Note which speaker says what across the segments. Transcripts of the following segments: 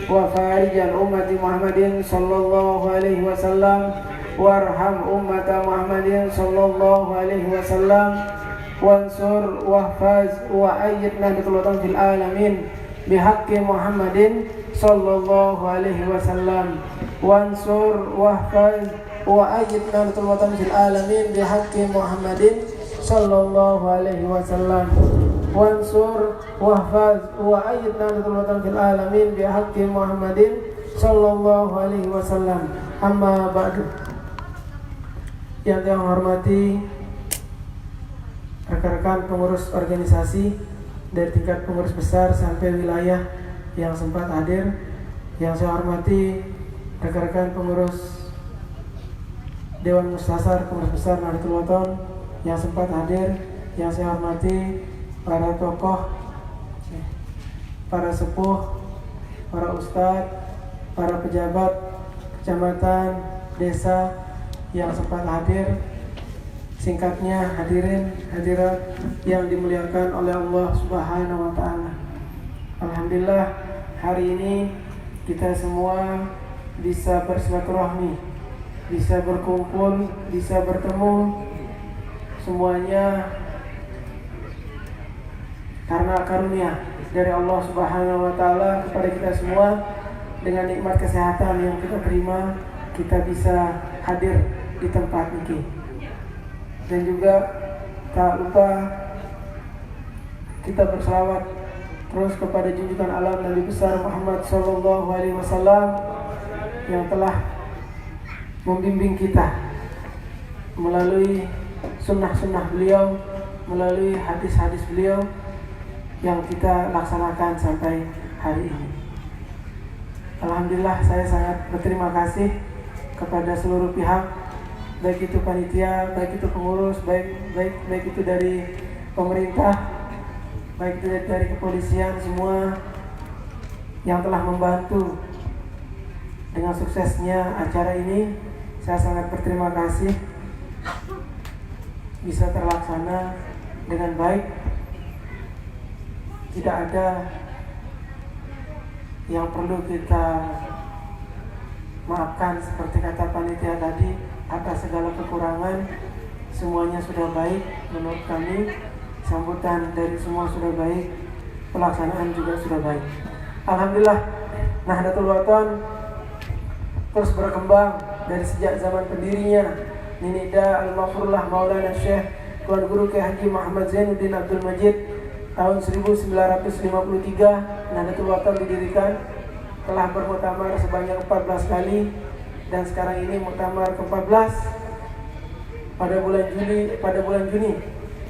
Speaker 1: وفارج أمة محمد صلى الله عليه وسلم وارحم أمة محمد صلى الله عليه وسلم وانصر واحفظ وأيد نهضة الوطن في العالمين بحق محمد صلى الله عليه وسلم وانصر واحفظ وأيد نهضة الوطن في العالمين بحق محمد صلى الله عليه وسلم وانصر واحفظ وأيد نهضة الوطن في العالمين بحق محمد صلى الله عليه وسلم. Amma ba'du. Yang saya hormati rekan-rekan pengurus organisasi dari tingkat pengurus besar sampai wilayah yang sempat hadir, yang saya hormati rekan-rekan pengurus Dewan Mustasar Pengurus Besar Nahdlatul Wathon yang sempat hadir, yang saya hormati para tokoh, para sepuh, para ustadz, para pejabat kecamatan, desa yang sempat hadir. Singkatnya, hadirin hadirat yang dimuliakan oleh Allah Subhanahu wa taala. Alhamdulillah, hari ini kita semua bisa bersilaturahmi, bisa berkumpul, bisa bertemu, semuanya karena karunia dari Allah Subhanahu wa taala kepada kita semua. Dengan nikmat kesehatan yang kita terima, kita bisa hadir di tempat ini. Dan juga tak lupa kita berselawat terus kepada junjungan alam Nabi besar Muhammad sallallahu alaihi wasallam yang telah membimbing kita melalui sunnah-sunnah beliau, melalui hadis-hadis beliau yang kita laksanakan sampai hari ini. Alhamdulillah, saya sangat berterima kasih kepada seluruh pihak, baik itu panitia, baik itu pengurus, baik itu dari pemerintah, baik itu dari kepolisian, semua yang telah membantu dengan suksesnya acara ini. Saya sangat berterima kasih bisa terlaksana dengan baik. Tidak ada yang perlu kita maafkan, seperti kata panitia tadi, atas segala kekurangan. Semuanya sudah baik menurut kami, sambutan dari semua sudah baik, pelaksanaan juga sudah baik. Alhamdulillah, Nahdlatul Wathon terus berkembang dari sejak zaman pendirinya Ninida Al-Mafrullah Maulana Syekh Tuan Guru Kiai Haji Muhammad Zainuddin Abdul Majid tahun 1953. Nahdlatul Wathon didirikan, telah bermuktamar sebanyak 14 kali, dan sekarang ini muktamar ke-14 pada bulan Juni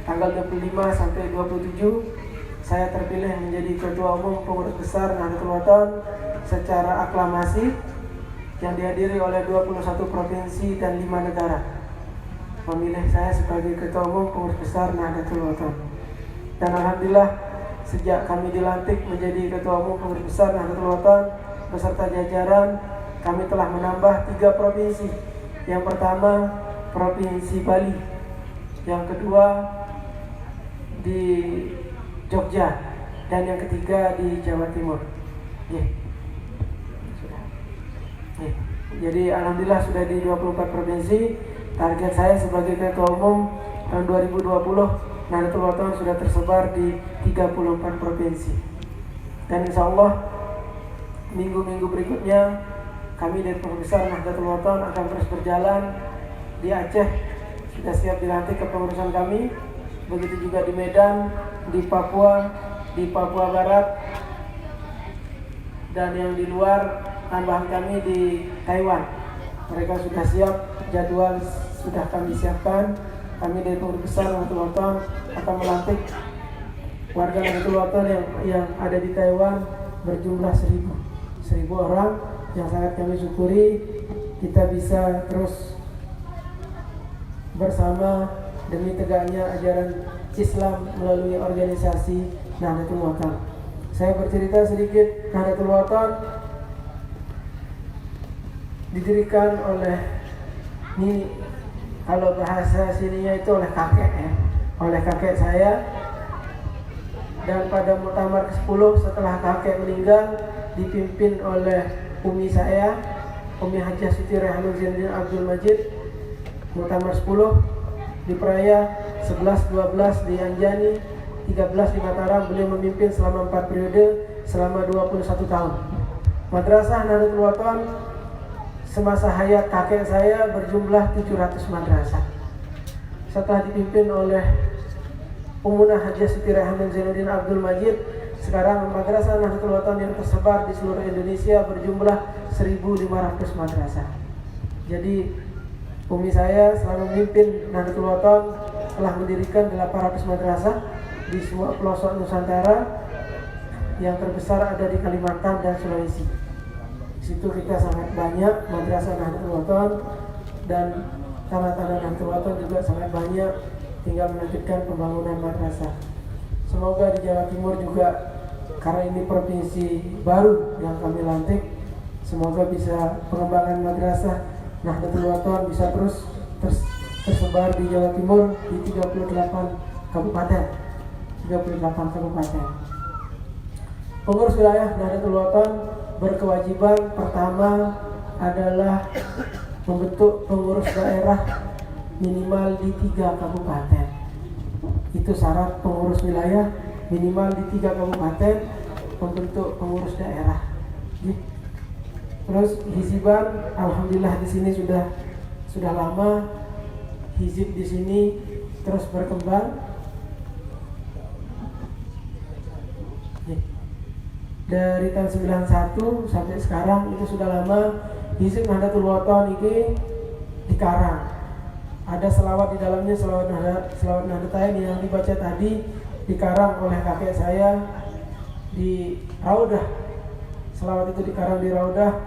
Speaker 1: tanggal 25 sampai 27 saya terpilih menjadi Ketua Umum Pengurus Besar Nahdlatul Wathon secara aklamasi yang dihadiri oleh 21 provinsi dan 5 negara. Memilih saya sebagai Ketua Umum Pengurus Besar Nahdlatul Wathon. Dan alhamdulillah, sejak kami dilantik menjadi Ketua Umum Pengurus Besar Nahdlatul Wathon beserta jajaran, kami telah menambah 3 provinsi. Yang pertama, Provinsi Bali. Yang kedua, di Jogja. Dan yang ketiga, di Jawa Timur. Jadi alhamdulillah sudah di 24 provinsi. Target saya sebagai Ketua Umum tahun 2020, Nahdlatul Wathon sudah tersebar di 34 provinsi. Dan insya Allah minggu-minggu berikutnya kami dari Pengurus Besar Nahdlatul Wathon akan terus berjalan. Di Aceh sudah siap dilantik kepengurusan kami, begitu juga di Medan, di Papua Barat, dan yang di luar tambahan kami di Taiwan. Mereka sudah siap, jadwal sudah kami siapkan. Kami dari Pengurus Besar Nahdlatul Wathon akan melantik warga Nahdlatul Wathon yang ada di Taiwan berjumlah 1.000 orang, yang sangat kami syukuri. Kita bisa terus bersama demi tegaknya ajaran Islam melalui organisasi Nahdlatul Wathon. Saya bercerita sedikit. Nahdlatul Wathon didirikan oleh kalau bahasa sininya itu oleh kakek saya. Dan pada muktamar ke-10 setelah kakek meninggal, dipimpin oleh Umi saya, Umi Hajah Siti Raihanul Zainuddin Abdul Majid, Muktamar 10 di Peraya, 11-12 di Anjani, 13 di Mataram. Beliau memimpin selama 4 periode selama 21 tahun. Madrasah Nahdlatul Wathon semasa hayat kakek saya berjumlah 700 madrasah. Setelah dipimpin oleh Umunah Hajah Siti Raihanul Zainuddin Abdul Majid, sekarang Madrasah Nahdlatul Wathon yang tersebar di seluruh Indonesia berjumlah 1.500 madrasah. Jadi Umi saya selama memimpin Nahdlatul Wathon telah mendirikan 800 madrasah di semua pelosok Nusantara. Yang terbesar ada di Kalimantan dan Sulawesi. Di situ kita sangat banyak madrasah Nahdlatul Wathon, dan tanah-tanah Nahdlatul Wathon juga sangat banyak, tinggal melanjutkan pembangunan madrasah. Semoga di Jawa Timur juga, karena ini provinsi baru yang kami lantik, semoga bisa pengembangan madrasah Nahdlatul Wathon bisa terus tersebar di Jawa Timur di 38 kabupaten. Pengurus wilayah Nahdlatul Wathon berkewajiban pertama adalah membentuk pengurus daerah minimal di 3 kabupaten. Itu syarat pengurus wilayah, minimal di 3 kabupaten membentuk pengurus daerah. Terus hiziban, alhamdulillah di sini sudah lama hizib di sini terus berkembang. Dari tahun 91 sampai sekarang itu sudah lama hizib Nahdlatul Wathon ini dikarang. Ada selawat di dalamnya, selawat Nahdlatain yang dibaca tadi dikarang oleh kakek saya di Raudah. Selawat itu dikarang di Raudah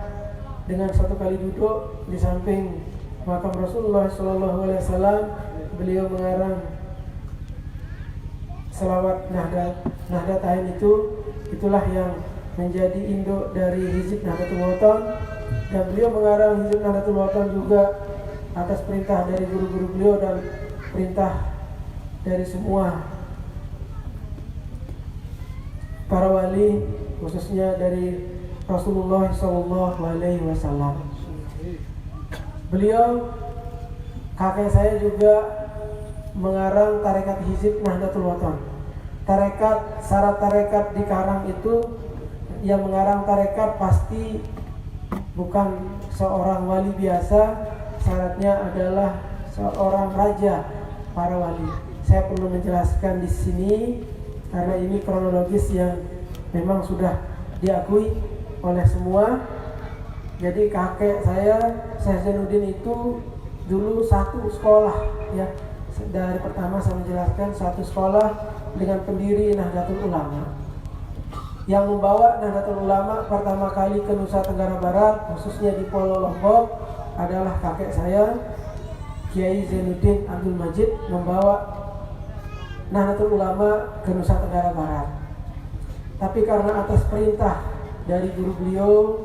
Speaker 1: dengan satu kali duduk di samping makam Rasulullah SAW. Beliau mengarang selawat Nahdlatain itu. Itulah yang menjadi induk dari hizib Nahdlatul Wathon, dan beliau mengarang hizib Nahdlatul Wathon juga atas perintah dari guru-guru beliau dan perintah dari semua para wali, khususnya dari Rasulullah SAW. Beliau, kakek saya juga mengarang tarekat hizib Nahdlatul Wathon. Syarat tarekat di Karang itu, yang mengarang tarekat pasti bukan seorang wali biasa, syaratnya adalah seorang raja para wali. Saya perlu menjelaskan di sini karena ini kronologis yang memang sudah diakui oleh semua. Jadi kakek saya, Syekh Zainuddin itu dulu satu sekolah, ya. Dari pertama saya menjelaskan satu sekolah dengan pendiri Nahdlatul Ulama. Yang membawa Nahdlatul Ulama pertama kali ke Nusa Tenggara Barat, khususnya di Pulau Lombok, adalah kakek saya, Kiai Zainuddin Abdul Majid, membawa Nahdlatul Ulama ke Nusa Tenggara Barat. Tapi karena atas perintah dari guru beliau,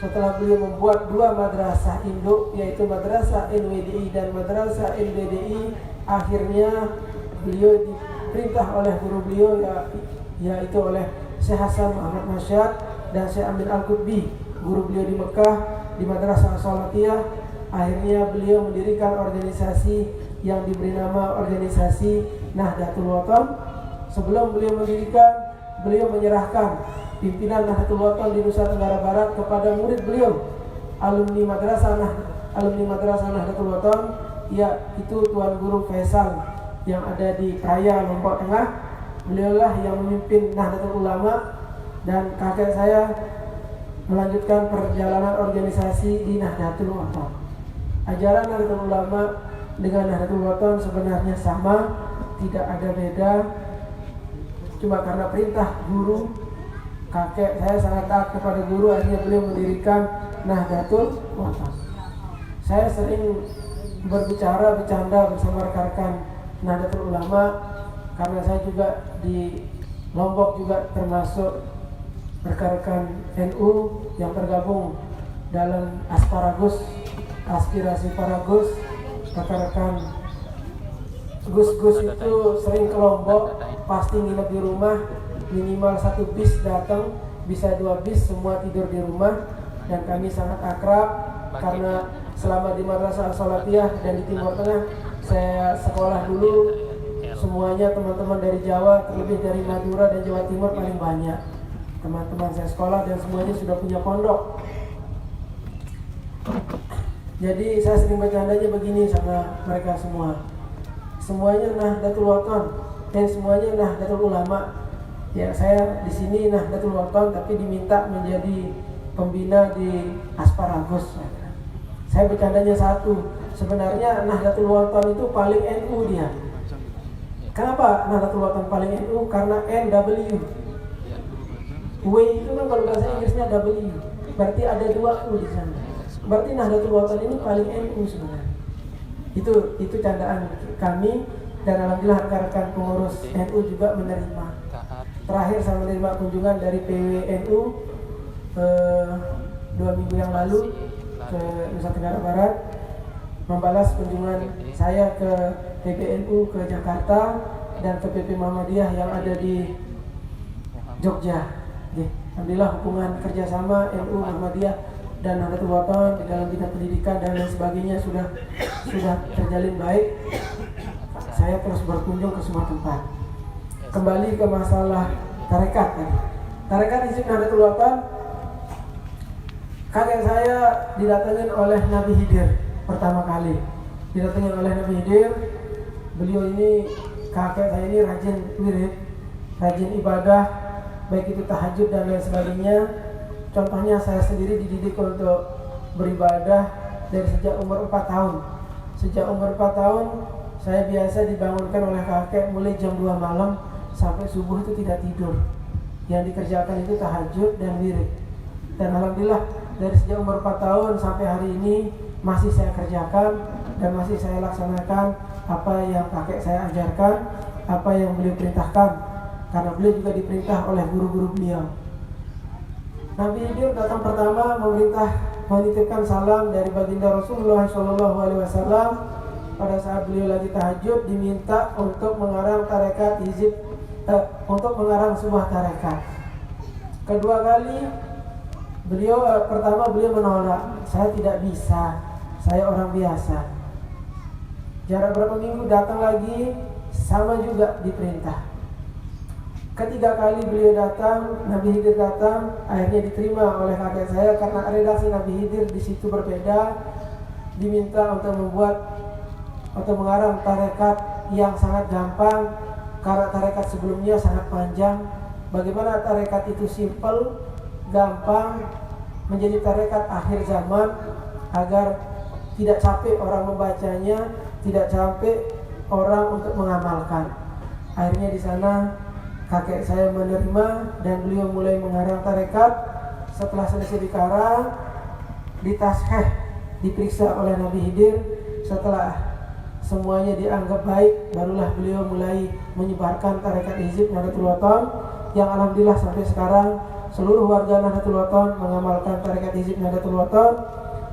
Speaker 1: setelah beliau membuat 2 madrasah induk, yaitu Madrasah NWDI dan Madrasah NBDI, akhirnya beliau diperintah oleh guru beliau, yaitu oleh Syekh Hasan Muhammad Masyad dan Syekh Amin Al-Qutbi, guru beliau di Mekah di Madrasah Salatiyah. Akhirnya beliau mendirikan organisasi yang diberi nama Organisasi Nahdlatul Wathon. Sebelum beliau mendirikan, beliau menyerahkan pimpinan Nahdlatul Wathon di Nusa Tenggara Barat kepada murid beliau, alumni Madrasah Nahdlatul Wathon, yaitu Tuan Guru Faisal yang ada di Peraya, Lombok Tengah. Beliaulah yang memimpin Nahdlatul Ulama, dan kakek saya melanjutkan perjalanan organisasi di Nahdlatul Wathon. Ajaran Nahdlatul Ulama dengan Nahdlatul Wathon sebenarnya sama, tidak ada beda. Cuma karena perintah guru, kakek saya sangat taat kepada guru, akhirnya beliau mendirikan Nahdlatul Wathon. Saya sering bercanda bersama rekan-rekan Nahdlatul Ulama, karena saya juga di Lombok juga termasuk rekan-rekan NU yang tergabung dalam aspirasi Paragus. Rekan-rekan Gus itu sering ke Lombok, pasti nginep di rumah, minimal 1 bis datang bisa 2 bis semua tidur di rumah, dan kami sangat akrab karena selama di Madrasah As-Salatiyah dan di Timur Tengah saya sekolah dulu, semuanya teman-teman dari Jawa, terlebih dari Madura dan Jawa Timur paling banyak teman-teman saya sekolah, dan semuanya sudah punya pondok. Jadi saya sering bercandanya begini sama mereka semua, semuanya Nahdlatul Wathon dan semuanya Nahdlatul Ulama. Ya, saya di sini Nahdlatul Wathon tapi diminta menjadi pembina di Asparagus. Saya bercandanya satu, sebenarnya Nahdlatul Wathon itu paling NU dia. Kenapa Nahdlatul Wathon paling NU? Karena NW. W itu kan kalau bahasa Inggrisnya W, berarti ada 2 U di sana. Berarti Nahdlatul Wathon ini paling NU sebenarnya. Itu candaan kami, dan alhamdulillah rekan-rekan pengurus NU juga menerima. Terakhir saya menerima kunjungan dari PWNU 2 minggu yang lalu ke Nusa Tenggara Barat, membalas kunjungan saya ke PBNU ke Jakarta dan ke PP Muhammadiyah yang ada di Jogja. Alhamdulillah hubungan kerjasama NU Muhammadiyah dan Nahdlatul Wathon di dalam bidang pendidikan dan lain sebagainya sudah terjalin baik. Saya terus berkunjung ke semua tempat. Kembali ke masalah tarekat tadi. Tarekat Hizib Nahdlatul Wathon, kakek saya didatangin oleh Nabi Khidir pertama kali. Didatangin oleh Nabi Khidir. Beliau ini, kakek saya ini rajin wirid, rajin ibadah, baik itu tahajud dan lain sebagainya. Contohnya saya sendiri dididik untuk beribadah dari sejak umur 4 tahun. Sejak umur 4 tahun saya biasa dibangunkan oleh kakek mulai jam 2 malam sampai subuh itu tidak tidur. Yang dikerjakan itu tahajud dan wirid. Dan alhamdulillah dari sejak umur 4 tahun sampai hari ini masih saya kerjakan dan masih saya laksanakan apa yang kakek saya ajarkan, apa yang beliau perintahkan, karena beliau juga diperintah oleh guru-guru beliau. Nabi Khidir datang pertama menitipkan salam dari baginda Rasulullah SAW pada saat beliau lagi tahajud, diminta untuk mengarang tarekat hizib, untuk mengarang sebuah tarekat. Kedua kali pertama beliau menolak, saya tidak bisa, saya orang biasa. Jarak berapa minggu datang lagi, sama juga diperintah. Ketiga kali beliau datang, Nabi Khidir datang, akhirnya diterima oleh kakek saya karena redaksi Nabi Khidir di situ berbeda. Diminta untuk mengarang tarekat yang sangat gampang, karena tarekat sebelumnya sangat panjang. Bagaimana tarekat itu simpel, gampang, menjadi tarekat akhir zaman agar tidak capek orang membacanya, tidak capek orang untuk mengamalkan. Akhirnya di sana kakek saya menerima dan beliau mulai mengarang tarekat. Setelah selesai dikarang, ditasheh, diperiksa oleh Nabi Khidir. Setelah semuanya dianggap baik, barulah beliau mulai menyebarkan tarekat hizib Nahdlatul Wathon, yang alhamdulillah sampai sekarang seluruh warga Nahdlatul Wathon mengamalkan tarekat hizib Nahdlatul Wathon,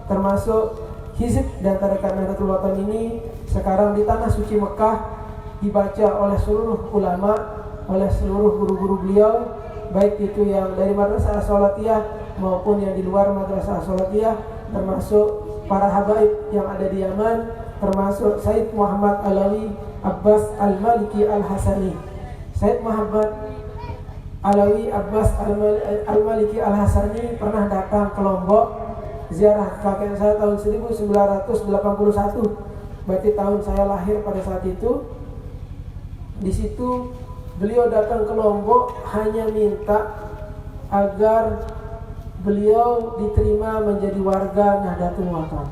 Speaker 1: termasuk hizib dan tarekat Nahdlatul Wathon ini sekarang di tanah suci Mekah dibaca oleh seluruh ulama, oleh seluruh guru-guru beliau, baik itu yang dari Madrasah As-Salatiyah maupun yang di luar Madrasah As-Salatiyah, termasuk para habaib yang ada di Yaman, termasuk Said Muhammad Alawi Abbas Al-Maliki Al-Hasani. Said Muhammad Alawi Abbas Al-Maliki Al-Hasani pernah datang ke Lombok ziarah kakek saya tahun 1981, berarti tahun saya lahir pada saat itu. Di situ beliau datang ke Lombok hanya minta agar beliau diterima menjadi warga Nahdlatul Wathon,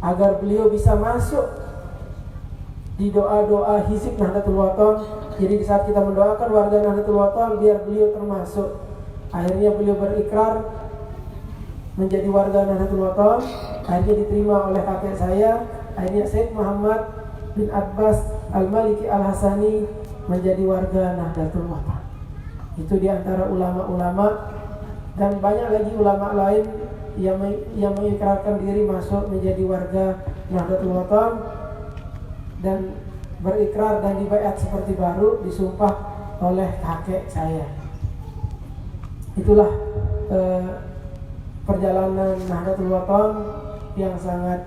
Speaker 1: agar beliau bisa masuk di doa-doa hizib Nahdlatul Wathon. Jadi di saat kita mendoakan warga Nahdlatul Wathon biar beliau termasuk. Akhirnya beliau berikrar menjadi warga Nahdlatul Wathon, akhirnya diterima oleh kakek saya. Akhirnya Said Muhammad bin Abbas Al-Maliki Al-Hasani menjadi warga Nahdlatul Wathon. Itu diantara ulama-ulama, dan banyak lagi ulama lain yang mengikrarkan diri masuk menjadi warga Nahdlatul Wathon dan berikrar dan dibaiat seperti baru, disumpah oleh kakek saya. Itulah perjalanan Nahdlatul Wathon yang sangat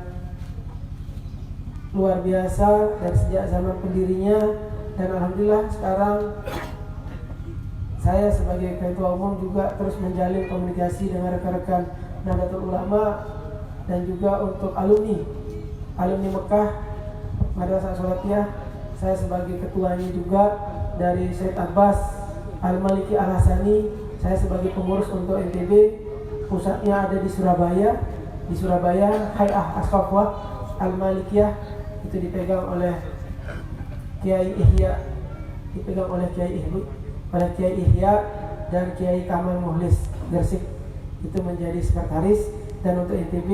Speaker 1: luar biasa dari sejak zaman pendirinya, dan alhamdulillah sekarang saya sebagai ketua umum juga terus menjalin komunikasi dengan rekan-rekan Nahdlatul Ulama dan juga untuk alumni Mekah Madrasah Salatiyah. Saya sebagai ketuanya juga dari Syekh Abbas Al-Maliki Al-Hasani. Saya sebagai pengurus untuk NTB, pusatnya ada di Surabaya. Di Surabaya, Hay'ah As-Safwah Al-Malikiyah itu dipegang oleh Kiai Ihya, Kiai Ihya dan Kiai Kamal Muhlis Gersik itu menjadi sekretaris, dan untuk NTB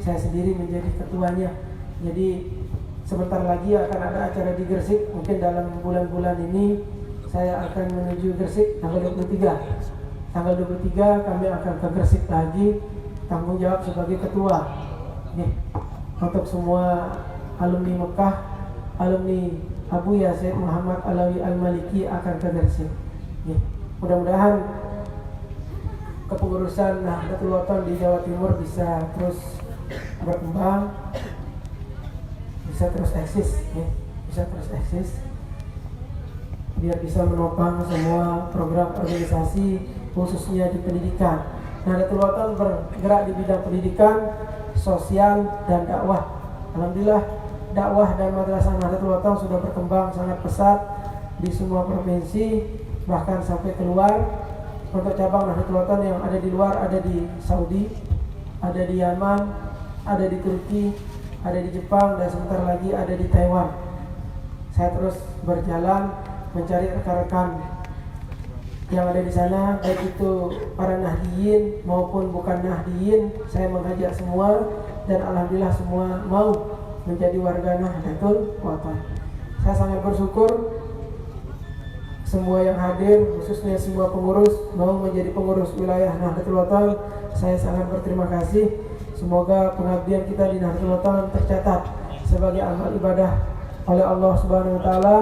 Speaker 1: saya sendiri menjadi ketuanya. Jadi sebentar lagi akan ada acara di Gersik, mungkin dalam bulan-bulan ini saya akan menuju Gersik tanggal 23. Tanggal 23 kami akan ke Gersik lagi, tanggung jawab sebagai ketua. Nih, untuk semua alumni Mekah, alumni Abu Yazid Muhammad Alawi Al-Maliki akan ke Gersik. Nih, mudah-mudahan kepengurusan Nahdlatul Wathon di Jawa Timur bisa terus berkembang, bisa terus eksis, biar bisa menopang semua program organisasi khususnya di pendidikan. Nahdlatul Wathon bergerak di bidang pendidikan, sosial, dan dakwah. Alhamdulillah dakwah dan madrasah Nahdlatul Wathon sudah berkembang sangat pesat di semua provinsi, bahkan sampai keluar. Untuk cabang Nahdlatul Wathon yang ada di luar, ada di Saudi, ada di Yaman, ada di Turki, ada di Jepang, dan sebentar lagi ada di Taiwan. Saya terus berjalan mencari rekan-rekan yang ada di sana, baik itu para nahdiyin maupun bukan nahdiyin. Saya mengajak semua, dan alhamdulillah semua mau menjadi warga Nahdlatul Wathon. Saya sangat bersyukur semua yang hadir, khususnya semua pengurus mau menjadi pengurus wilayah Nahdlatul Wathon. Saya sangat berterima kasih. Semoga pengabdian kita di Nahdlatul Wathon tercatat sebagai amal ibadah oleh Allah Subhanahu wa taala,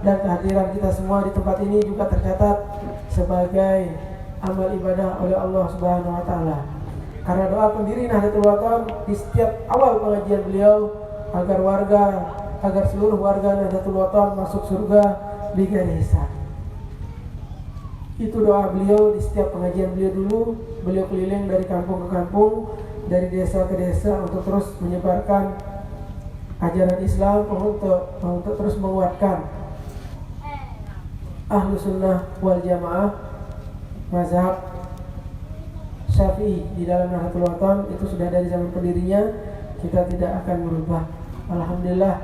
Speaker 1: dan kehadiran kita semua di tempat ini juga tercatat sebagai amal ibadah oleh Allah Subhanahu wa taala. Karena doa pendiri Nahdlatul Wathon di setiap awal pengajian beliau agar seluruh warga Nahdlatul Wathon masuk surga bighairi hisab. Itu doa beliau di setiap pengajian beliau dulu. Beliau keliling dari kampung ke kampung, dari desa ke desa untuk terus menyebarkan ajaran Islam, untuk terus menguatkan Ahlus Sunnah wal Jamaah mazhab Syafi'i di dalam Nahdlatul Wathon. Itu sudah dari zaman pendirinya, kita tidak akan berubah. Alhamdulillah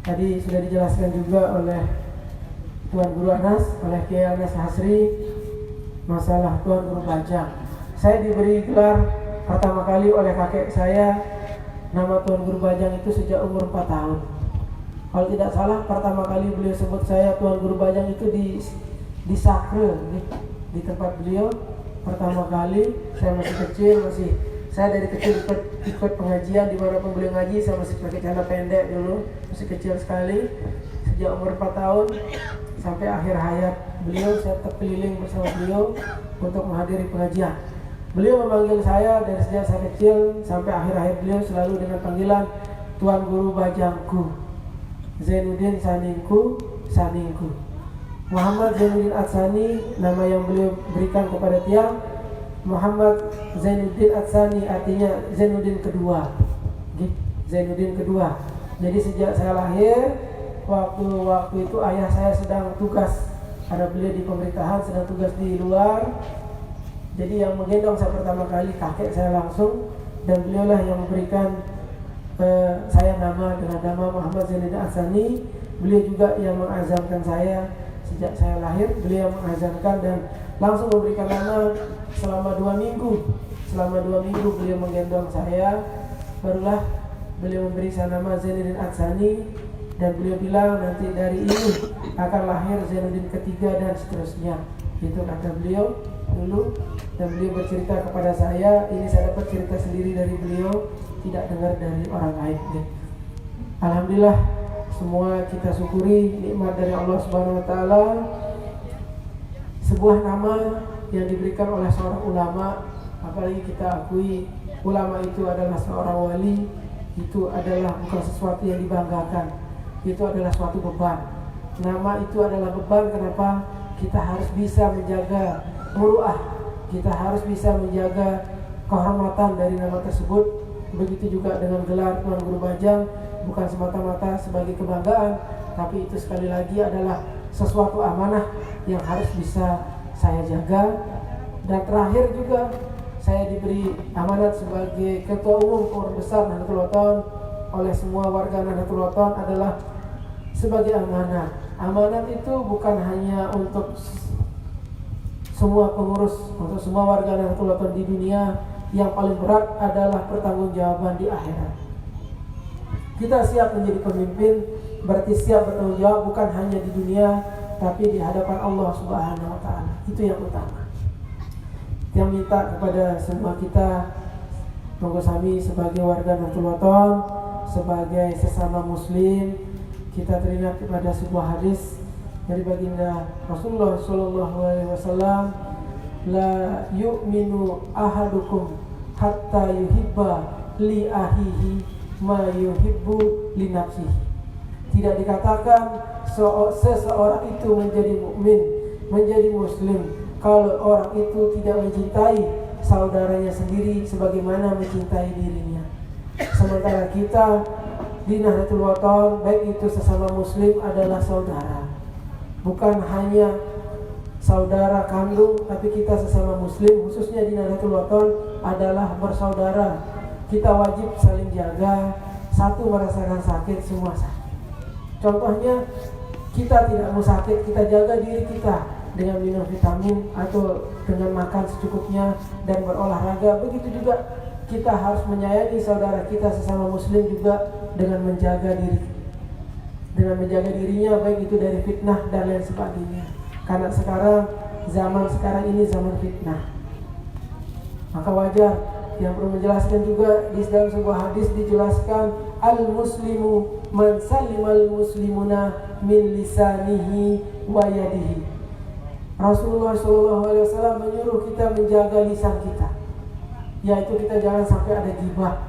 Speaker 1: tadi sudah dijelaskan juga oleh Tuan Guru Anas, oleh Kiai Anas Hasri, masalah Tuan Guru Bajang. Saya diberi gelar pertama kali oleh kakek saya, nama Tuan Guru Bajang itu sejak umur 4 tahun. Kalau tidak salah, pertama kali beliau sebut saya Tuan Guru Bajang itu di Sakre, di tempat beliau. Pertama kali saya masih kecil, saya dari kecil ikut pengajian dimanapun beliau ngaji. Saya masih pakai celana pendek dulu, masih kecil sekali. Sejak umur 4 tahun sampai akhir hayat beliau, saya terkeliling bersama beliau untuk menghadiri pengajian. Beliau memanggil saya dari sejak saya kecil sampai akhir hayat beliau selalu dengan panggilan Tuan Guru Bajangku, Zainuddin Saningku. Muhammad Zainuddin Atsani, nama yang beliau berikan kepada tiang. Muhammad Zainuddin Atsani artinya Zainuddin kedua. Zainuddin kedua. Jadi sejak saya lahir, waktu itu ayah saya sedang tugas, ada beliau di pemerintahan sedang tugas di luar. Jadi yang menggendong saya pertama kali kakek saya langsung, dan beliaulah yang memberikan saya nama dengan nama Muhammad Zainuddin Atsani. Beliau juga yang mengazamkan saya sejak saya lahir. Beliau mengazamkan dan langsung memberikan nama selama 2 minggu. Selama 2 minggu beliau menggendong saya, barulah beliau memberi saya nama Zainuddin Atsani, dan beliau bilang nanti dari ini akan lahir Zainuddin ketiga dan seterusnya. Itu kata beliau dulu, dan beliau bercerita kepada saya. Ini saya dapat cerita sendiri dari beliau, tidak dengar dari orang lain. Alhamdulillah, semua kita syukuri nikmat dari Allah Subhanahu wa taala. Sebuah nama yang diberikan oleh seorang ulama, apalagi kita akui ulama itu adalah seorang wali, itu adalah bukan sesuatu yang dibanggakan, itu adalah suatu beban. Nama itu adalah beban. Kenapa? Kita harus bisa menjaga muruah, kita harus bisa menjaga kehormatan dari nama tersebut. Begitu juga dengan gelar Tuan Guru Bajang, bukan semata-mata sebagai kebanggaan, tapi itu sekali lagi adalah sesuatu amanah yang harus bisa saya jaga. Dan terakhir juga saya diberi amanat sebagai Ketua Umum Pengurus Besar Nahdlatul Ulama oleh semua warga Nahdlatul Ulama adalah sebagai amanat. Amanat itu bukan hanya untuk semua pengurus, untuk semua warga Nahdlatul Ulama di dunia. Yang paling berat adalah pertanggungjawaban di akhirat. Kita siap menjadi pemimpin, berarti siap bertanggung jawab bukan hanya di dunia, tapi di hadapan Allah Subhanahu wa Ta'ala. Itu yang utama. Yang minta kepada semua kita, monggo sami sebagai warga Nahdlatul Ulama, sebagai sesama muslim, kita teringat kepada sebuah hadis dari baginda Rasulullah sallallahu alaihi wasallam, la yu'minu ahadukum hatta yuhibba li ahihi ma yuhibbu li nafsihi. Tidak dikatakan seseorang itu menjadi mukmin, menjadi muslim kalau orang itu tidak mencintai saudaranya sendiri sebagaimana mencintai dirinya. Sementara kita di Nahdlatul Ulama, baik itu sesama muslim adalah saudara, bukan hanya saudara kandung, tapi kita sesama muslim, khususnya di Nahdlatul Ulama adalah bersaudara. Kita wajib saling jaga, satu merasakan sakit, semua sakit. Contohnya, kita tidak mau sakit, kita jaga diri kita dengan minum vitamin atau dengan makan secukupnya dan berolahraga. Begitu juga kita harus menyayangi saudara kita sesama muslim juga dengan menjaga diri, dengan menjaga dirinya, baik itu dari fitnah dan lain sebagainya. Karena zaman sekarang ini zaman fitnah. Maka wajar yang perlu menjelaskan juga di dalam sebuah hadis dijelaskan al-muslimu man salimal muslimuna min lisanihi wa yadihi. Rasulullah SAW menyuruh kita menjaga lisan kita, yaitu kita jangan sampai ada ghibah,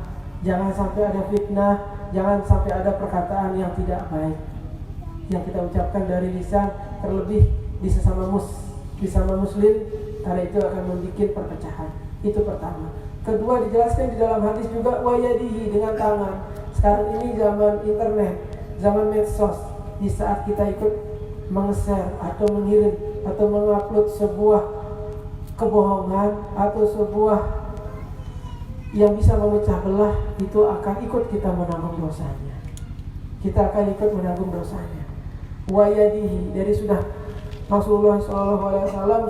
Speaker 1: jangan sampai ada fitnah, jangan sampai ada perkataan yang tidak baik yang kita ucapkan dari lisan, terlebih di sesama muslim, karena itu akan membuat perpecahan. Itu pertama. Kedua, dijelaskan di dalam hadis juga wayadihi, dengan tangan. Sekarang ini zaman internet, zaman medsos. Di saat kita ikut meng-share atau mengirim atau mengupload sebuah kebohongan atau sebuah yang bisa memecah belah, itu akan ikut kita menanggung dosanya. Kita akan ikut menanggung dosanya. Wayadihi, dari sudah Rasulullah SAW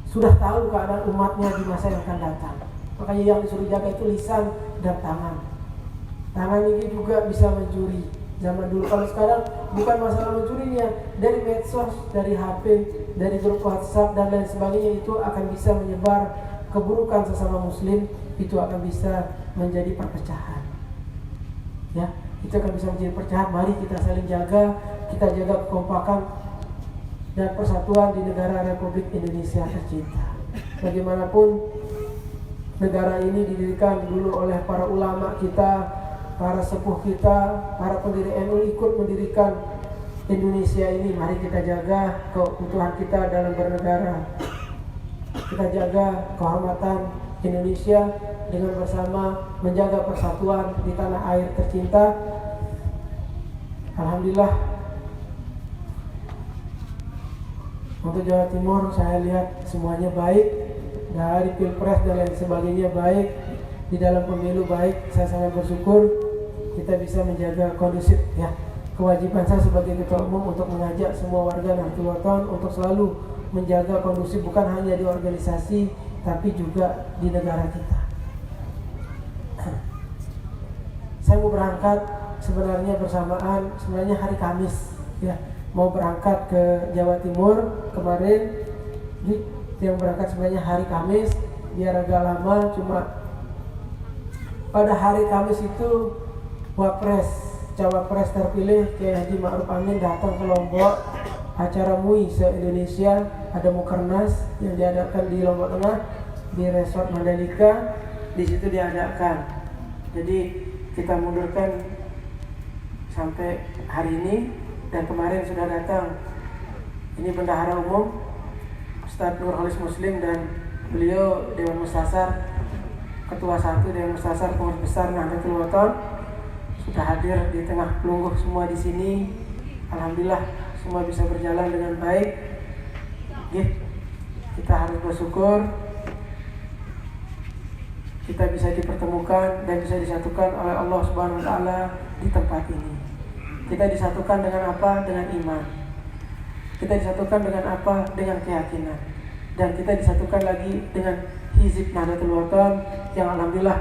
Speaker 1: sudah tahu keadaan umatnya di masa yang akan datang. Makanya yang disuruh jaga itu lisan dan tangan. Tangan ini juga bisa mencuri. Zaman dulu, kalau sekarang bukan masalah mencurinya, dari medsos, dari HP, dari grup WhatsApp dan lain sebagainya, itu akan bisa menyebar keburukan sesama muslim, itu akan bisa menjadi perpecahan. Ya, itu akan bisa menjadi perpecahan. Mari kita saling jaga, kita jaga kekompakan dan persatuan di negara Republik Indonesia tercinta. Bagaimanapun negara ini didirikan dulu oleh para ulama kita, para sepuh kita, para pendiri NU ikut mendirikan Indonesia ini. Mari kita jaga keutuhan kita dalam bernegara. Kita jaga kehormatan Indonesia dengan bersama menjaga persatuan di tanah air tercinta. Alhamdulillah, untuk Jawa Timur saya lihat semuanya baik, dari pilpres dan lain sebagainya baik, di dalam pemilu baik. Saya sangat bersyukur kita bisa menjaga kondusif. Ya, kewajiban saya sebagai ketua umum untuk mengajak semua warga Nahdlatul Ulama untuk selalu menjaga kondusif, bukan hanya di organisasi tapi juga di negara kita. Saya mau berangkat sebenarnya hari Kamis, ya, mau berangkat ke Jawa Timur kemarin. Yang berangkat sebenarnya hari Kamis, biar agak lama. Cuma pada hari Kamis itu cawapres terpilih Kiai Haji Ma'ruf Amin datang ke Lombok acara MUI se-Indonesia, ada Mukernas yang diadakan di Lombok Tengah di Resort Mandalika, di situ diadakan. Jadi kita mundurkan sampai hari ini, dan kemarin sudah datang ini Bendahara Umum Ustadz Nurholis Muslim dan beliau Dewan Mustasar, Ketua 1 Dewan Mustasar Pengurus Besar Nahdlatul Wathon, sudah hadir di tengah pelungguh semua di sini. Alhamdulillah semua bisa berjalan dengan baik. Kita harus bersyukur kita bisa dipertemukan dan bisa disatukan oleh Allah Subhanahu wa taala di tempat ini. Kita disatukan dengan apa? Dengan iman. Kita disatukan dengan apa? Dengan keyakinan. Dan kita disatukan lagi dengan Hizib Nahdlatul Wathon yang alhamdulillah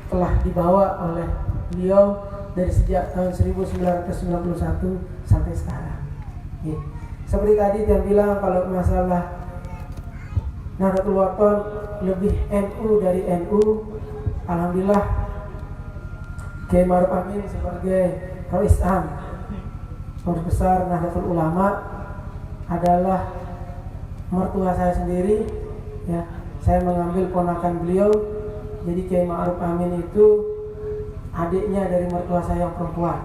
Speaker 1: telah dibawa oleh beliau dari sejak tahun 1991 sampai sekarang. Seperti tadi dia bilang, kalau masalah Nahdlatul Wathon lebih NU dari NU, alhamdulillah Kiai Ma'ruf Amin sebagai Rais Am Pengurus Besar Nahdlatul Ulama adalah mertua saya sendiri, ya. Saya mengambil ponakan beliau. Jadi Kiai Ma'ruf Amin itu adiknya dari mertua saya yang perempuan.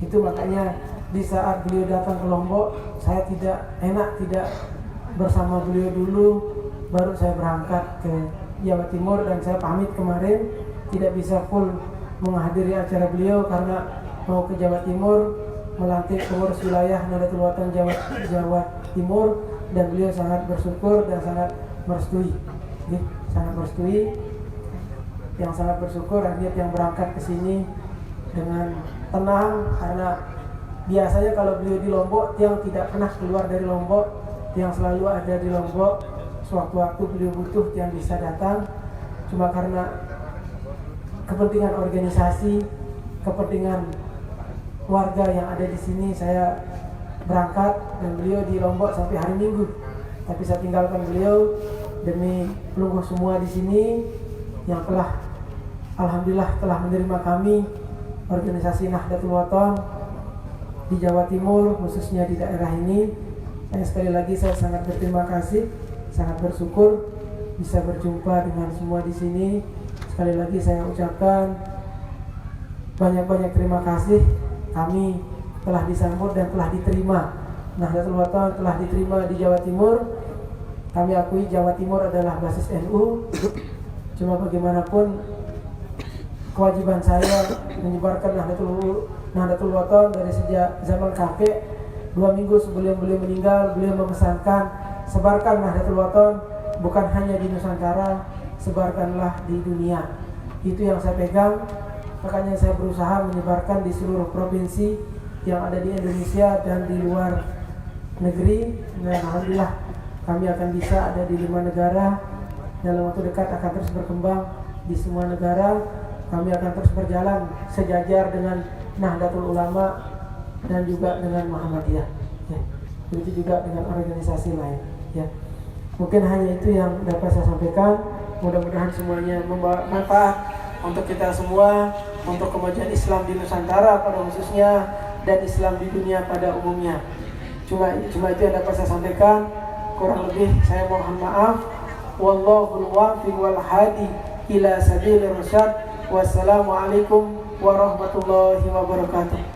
Speaker 1: Itu makanya di saat beliau datang ke Lombok, saya tidak bersama beliau dulu, baru saya berangkat ke Jawa Timur. Dan saya pamit kemarin tidak bisa full menghadiri acara beliau karena mau ke Jawa Timur melantik pengurus wilayah Nahdlatul Wathon Jawa Timur, dan beliau sangat bersyukur dan sangat merestui. Yang sangat bersyukur akhirnya yang berangkat ke sini dengan tenang, karena biasanya kalau beliau di Lombok, yang tidak pernah keluar dari Lombok, yang selalu ada di Lombok. Sewaktu-waktu beliau butuh yang bisa datang, cuma karena kepentingan organisasi, kepentingan warga yang ada di sini, saya berangkat dan beliau di Lombok sampai hari Minggu. Tapi saya tinggalkan beliau demi pelungguh semua di sini yang telah alhamdulillah telah menerima kami, organisasi Nahdlatul Wathon di Jawa Timur, khususnya di daerah ini. Sekali lagi saya sangat berterima kasih, sangat bersyukur bisa berjumpa dengan semua di sini. Sekali lagi saya ucapkan banyak-banyak terima kasih. Kami telah disambut dan telah diterima. Nahdlatul Wathon telah diterima di Jawa Timur. Kami akui Jawa Timur adalah basis NU. Cuma bagaimanapun kewajiban saya menyebarkan Nahdlatul Wathon dari sejak zaman kakek. 2 minggu sebelum beliau meninggal, beliau memesankan, sebarkan Nahdlatul Wathon bukan hanya di Nusantara, sebarkanlah di dunia. Itu yang saya pegang. Makanya saya berusaha menyebarkan di seluruh provinsi yang ada di Indonesia dan di luar negeri. Dan alhamdulillah kami akan bisa ada di 5 negara. Dalam waktu dekat akan terus berkembang di semua negara. Kami akan terus berjalan sejajar dengan Nahdlatul Ulama dan juga dengan Muhammadiyah, ya. Begitu juga dengan organisasi lain, ya. Mungkin hanya itu yang dapat saya sampaikan. Mudah-mudahan semuanya membawa manfaat untuk kita semua, untuk kemajuan Islam di Nusantara pada khususnya dan Islam di dunia pada umumnya. Cuma itu yang dapat saya sampaikan. Kurang lebih saya mohon maaf. Wallahul muwaffiq wal hadi ila sabilir rasyad. Wassalamualaikum warahmatullahi wabarakatuh.